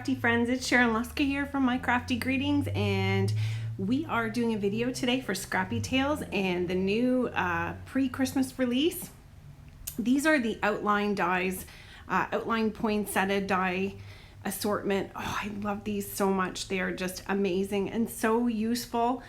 crafty friends, it's Sharon here from My Crafty Greetings, and we are doing a video today for Scrappy Tails and the new pre-Christmas release. These are the outline dies, outline poinsettia die assortment. Oh, I love these so much. They are just amazing and so useful.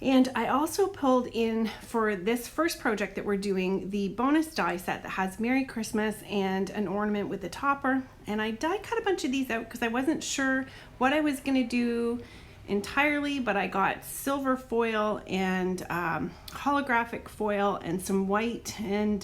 And I also pulled in for this first project that we're doing the bonus die set that has Merry Christmas and an ornament with a topper. And I die cut a bunch of these out because I wasn't sure what I was going to do entirely, but I got silver foil and holographic foil and some white, and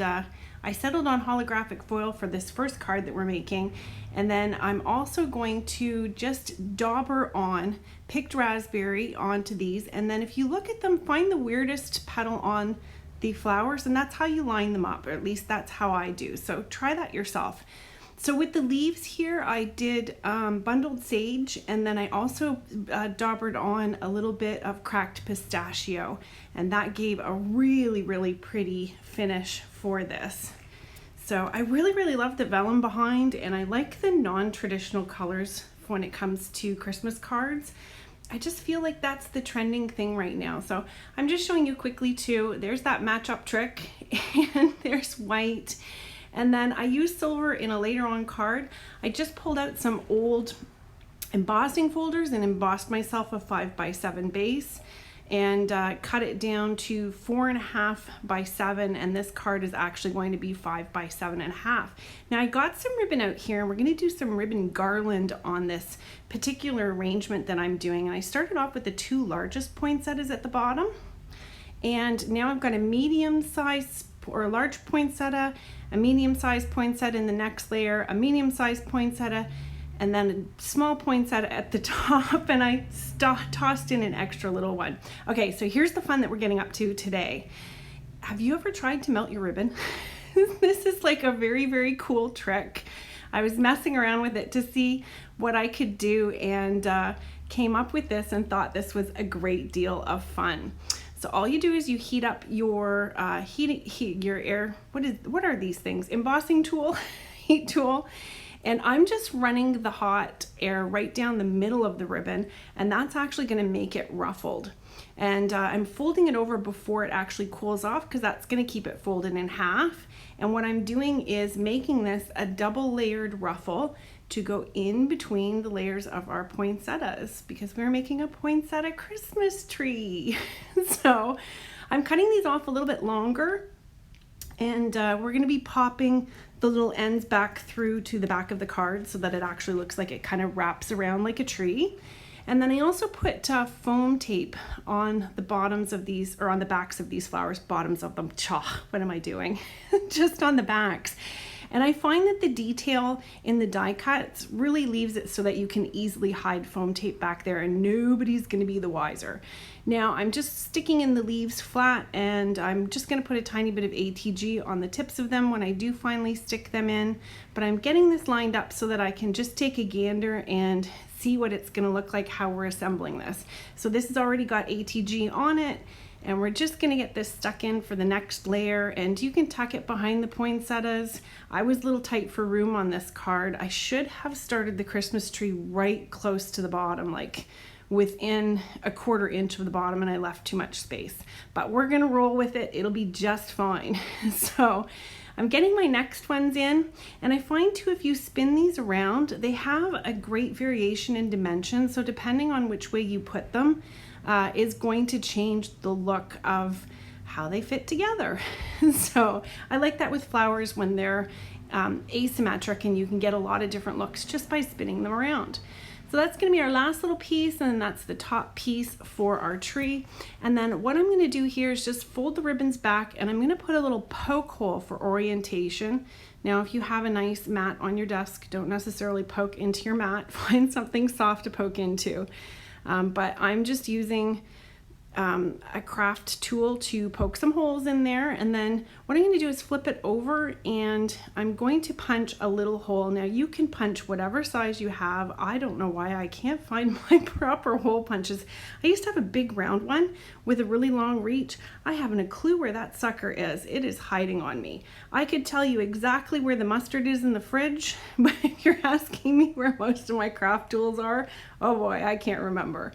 I settled on holographic foil for this first card that we're making. And then I'm also going to just dauber on picked raspberry onto these, and then if you look at them, find the weirdest petal on the flowers, and that's how you line them up, or at least that's how I do. So try that yourself. So with the leaves here, I did bundled sage, and then I also daubered on a little bit of cracked pistachio, and that gave a really pretty finish for this. So I really love the vellum behind, and I like the non-traditional colors when it comes to Christmas cards. I just feel like that's the trending thing right now. So I'm just showing you quickly too. There's that match-up trick, and there's white. And then I used silver in a later on card. I just pulled out some old embossing folders and embossed myself a 5x7 base and cut it down to 4.5 by 7, and this card is actually going to be 5x7.5. Now I got some ribbon out here, and we're going to do some ribbon garland on this particular arrangement that I'm doing. And I started off with the two largest poinsettias at the bottom, and now I've got a medium size or a large poinsettia, a medium sized poinsettia in the next layer, a medium sized poinsettia, and then a small poinsettia at the top, and I tossed in an extra little one. Okay, so here's the fun that we're getting up to today. Have you ever tried to melt your ribbon? This is like a very cool trick. I was messing around with it to see what I could do, and came up with this and thought this was a great deal of fun. So all you do is you heat up your what are these things? Embossing tool, heat tool. And I'm just running the hot air right down the middle of the ribbon, and that's actually going to make it ruffled. And I'm folding it over before it actually cools off, because that's going to keep it folded in half. And what I'm doing is making this a double layered ruffle to go in between the layers of our poinsettias, because we're making a poinsettia Christmas tree. So I'm cutting these off a little bit longer, and we're going to be popping the little ends back through to the back of the card so that it actually looks like it kind of wraps around like a tree. And then I also put foam tape on the bottoms of these, or on the backs of these flowers, bottoms of them, what am I doing? Just on the backs. And I find that the detail in the die cuts really leaves it so that you can easily hide foam tape back there, and nobody's going to be the wiser. Now I'm just sticking in the leaves flat, and I'm just going to put a tiny bit of ATG on the tips of them when I do finally stick them in. But I'm getting this lined up so that I can just take a gander and see what it's going to look like, how we're assembling this. So this has already got ATG on it, and we're just going to get this stuck in for the next layer, and you can tuck it behind the poinsettias. I was a little tight for room on this card. I should have started the Christmas tree right close to the bottom, like within a 1/4 inch of the bottom, and I left too much space. But we're going to roll with it. It'll be just fine. So I'm getting my next ones in, and I find too, if you spin these around, they have a great variation in dimension. So depending on which way you put them, is going to change the look of how they fit together. So I like that with flowers when they're asymmetric, and you can get a lot of different looks just by spinning them around. So that's going to be our last little piece, and that's the top piece for our tree. And then what I'm going to do here is just fold the ribbons back, and I'm going to put a little poke hole for orientation. Now if you have a nice mat on your desk, don't necessarily poke into your mat. Find something soft to poke into. But I'm just using a craft tool to poke some holes in there, and then what I'm going to do is flip it over and I'm going to punch a little hole. Now you can punch whatever size you have. I don't know why I can't find my proper hole punches. I used to have a big round one with a really long reach. I haven't a clue where that sucker is. It is hiding on me. I could tell you exactly where the mustard is in the fridge, but if you're asking me where most of my craft tools are, oh boy, I can't remember.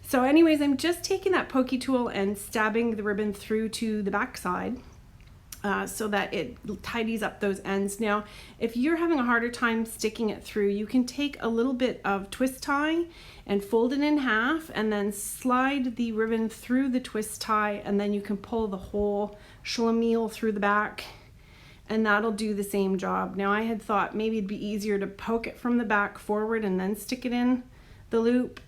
So anyways, I'm just taking that pokey tool and stabbing the ribbon through to the back side so that it tidies up those ends. Now, if you're having a harder time sticking it through, you can take a little bit of twist tie and fold it in half and then slide the ribbon through the twist tie, and then you can pull the whole schlemiel through the back, and that'll do the same job. Now, I had thought maybe it'd be easier to poke it from the back forward and then stick it in the loop.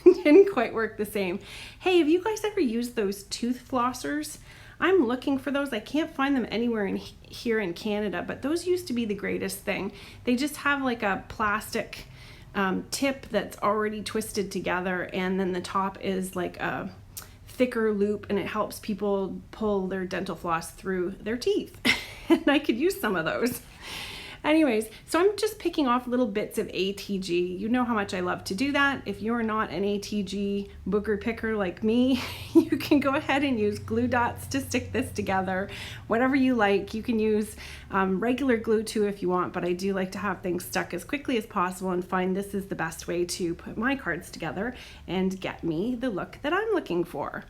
Didn't quite work the same. Hey, have you guys ever used those tooth flossers? I'm looking for those. I can't find them anywhere here in Canada, but those used to be the greatest thing. They just have like a plastic tip that's already twisted together, and then the top is like a thicker loop, and it helps people pull their dental floss through their teeth. And I could use some of those. Anyways, so I'm just picking off little bits of ATG. You know how much I love to do that. If you're not an ATG booger picker like me, you can go ahead and use glue dots to stick this together. Whatever you like. You can use regular glue too if you want, but I do like to have things stuck as quickly as possible and find this is the best way to put my cards together and get me the look that I'm looking for.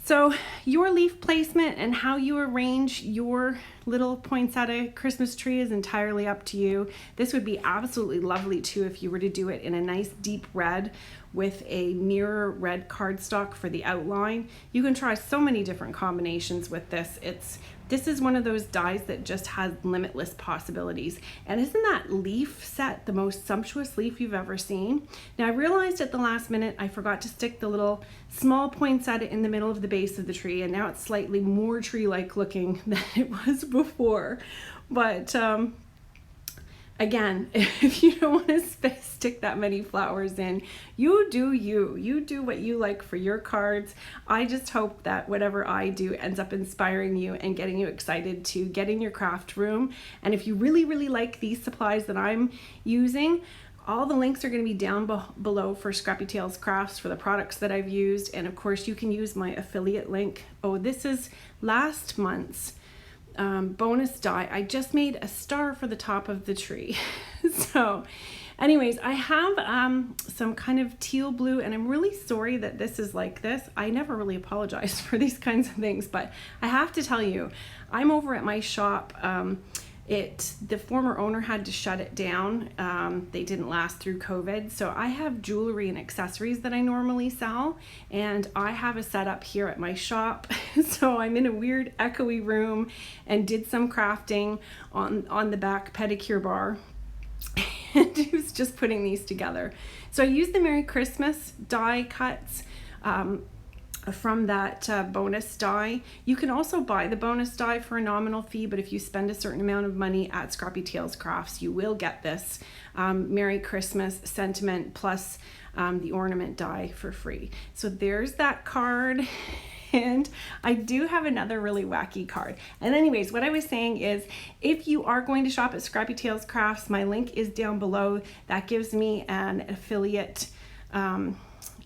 So your leaf placement and how you arrange your little poinsettia Christmas tree is entirely up to you. This would be absolutely lovely too if you were to do it in a nice deep red with a mirror red cardstock for the outline. You can try so many different combinations with this. This is one of those dies that just has limitless possibilities. And isn't that leaf set the most sumptuous leaf you've ever seen? Now I realized at the last minute I forgot to stick the little small poinsettia in the middle of the base of the tree, and now it's slightly more tree-like looking than it was before. But again, if you don't want to stick that many flowers in, you do you. You do what you like for your cards. I just hope that whatever I do ends up inspiring you and getting you excited to get in your craft room. And if you really, really like these supplies that I'm using, all the links are going to be down below for Scrappy Tails Crafts for the products that I've used. And of course, you can use my affiliate link. Oh, this is last month's bonus die. I just made a star for the top of the tree. So anyways, I have some kind of teal blue, and I'm really sorry that this is like this. I never really apologize for these kinds of things, but I have to tell you, I'm over at my shop. The former owner had to shut it down. They didn't last through COVID. So I have jewelry and accessories that I normally sell, and I have a setup here at my shop. So I'm in a weird echoey room and did some crafting on the back pedicure bar. And I was just putting these together. So I used the Merry Christmas die cuts from that bonus die. You can also buy the bonus die for a nominal fee, but if you spend a certain amount of money at Scrappy Tails Crafts, you will get this Merry Christmas sentiment plus the ornament die for free. So there's that card. And I do have another really wacky card. And anyways, what I was saying is, if you are going to shop at Scrappy Tails Crafts, my link is down below. That gives me an affiliate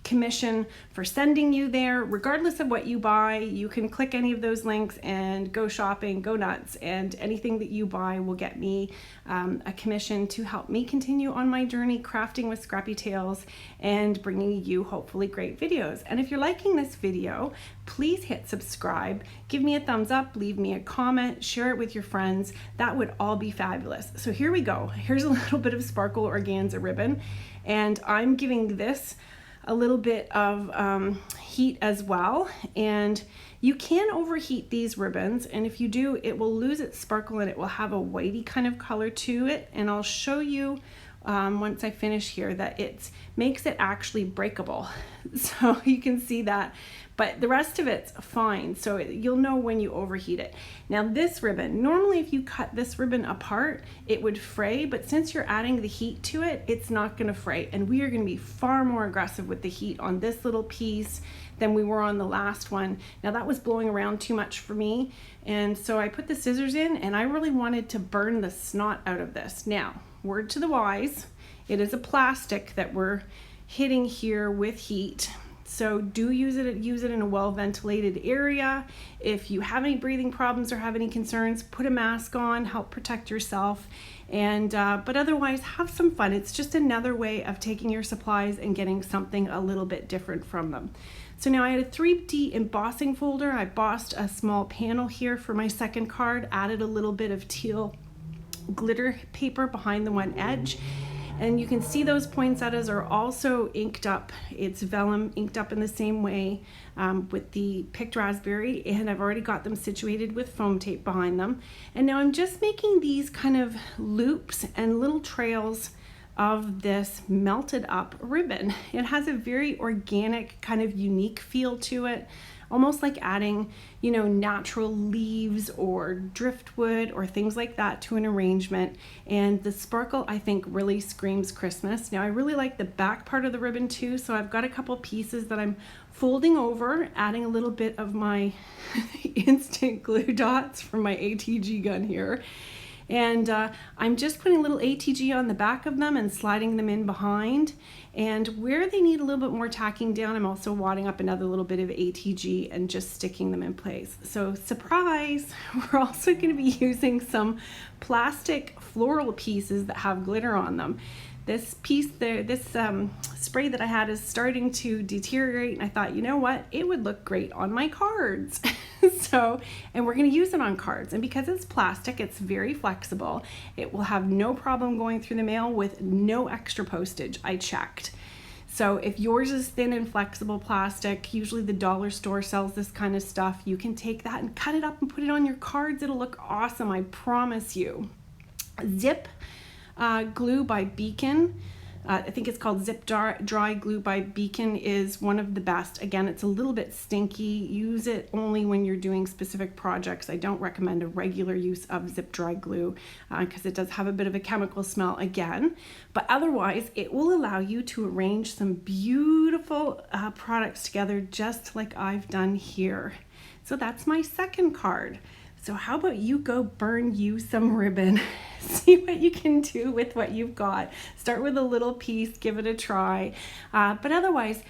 commission for sending you there. Regardless of what you buy, you can click any of those links and go shopping, go nuts, and anything that you buy will get me a commission to help me continue on my journey crafting with Scrappy Tails and bringing you hopefully great videos. And if you're liking this video, please hit subscribe, give me a thumbs up, leave me a comment, share it with your friends. That would all be fabulous. So here we go. Here's a little bit of sparkle organza ribbon, and I'm giving this a little bit of heat as well. And you can overheat these ribbons, and if you do, it will lose its sparkle and it will have a whitey kind of color to it. And I'll show you once I finish here, that it makes it actually breakable. So you can see that, but the rest of it's fine. So you'll know when you overheat it. Now this ribbon, normally if you cut this ribbon apart, it would fray, but since you're adding the heat to it, it's not gonna fray. And we are gonna be far more aggressive with the heat on this little piece than we were on the last one. Now that was blowing around too much for me. And so I put the scissors in, and I really wanted to burn the snot out of this. Now, word to the wise, it is a plastic that we're hitting here with heat. So do use it in a well-ventilated area. If you have any breathing problems or have any concerns, put a mask on, help protect yourself. And but otherwise, have some fun. It's just another way of taking your supplies and getting something a little bit different from them. So now I had a 3D embossing folder. I embossed a small panel here for my second card, added a little bit of teal glitter paper behind the one edge. And you can see those poinsettias are also inked up. It's vellum inked up in the same way with the picked raspberry, and I've already got them situated with foam tape behind them. And now I'm just making these kind of loops and little trails of this melted up ribbon. It has a very organic, kind of unique feel to it, almost like adding, you know, natural leaves or driftwood or things like that to an arrangement. And the sparkle, I think, really screams Christmas. Now I really like the back part of the ribbon too, so I've got a couple pieces that I'm folding over, adding a little bit of my instant glue dots from my ATG gun here. And I'm just putting a little ATG on the back of them and sliding them in behind. And where they need a little bit more tacking down, I'm also wadding up another little bit of ATG and just sticking them in place. So surprise, we're also going to be using some plastic floral pieces that have glitter on them. This piece there, this spray that I had is starting to deteriorate, and I thought, you know what, it would look great on my cards. So, and we're going to use it on cards, and because it's plastic, it's very flexible. It will have no problem going through the mail with no extra postage. I checked. So if yours is thin and flexible plastic, usually the dollar store sells this kind of stuff, you can take that and cut it up and put it on your cards. It'll look awesome, I promise you. Zip glue by Beacon, I think it's called Zip Dry Glue by Beacon, is one of the best. Again, it's a little bit stinky. Use it only when you're doing specific projects. I don't recommend a regular use of Zip Dry Glue because it does have a bit of a chemical smell again. But otherwise, it will allow you to arrange some beautiful products together just like I've done here. So that's my second card. So how about you go burn you some ribbon? See what you can do with what you've got. Start with a little piece, give it a try. But otherwise,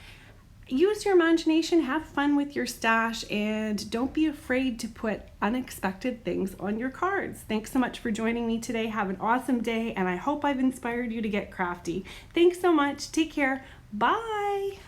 use your imagination, have fun with your stash, and don't be afraid to put unexpected things on your cards. Thanks so much for joining me today. Have an awesome day, and I hope I've inspired you to get crafty. Thanks so much. Take care. Bye.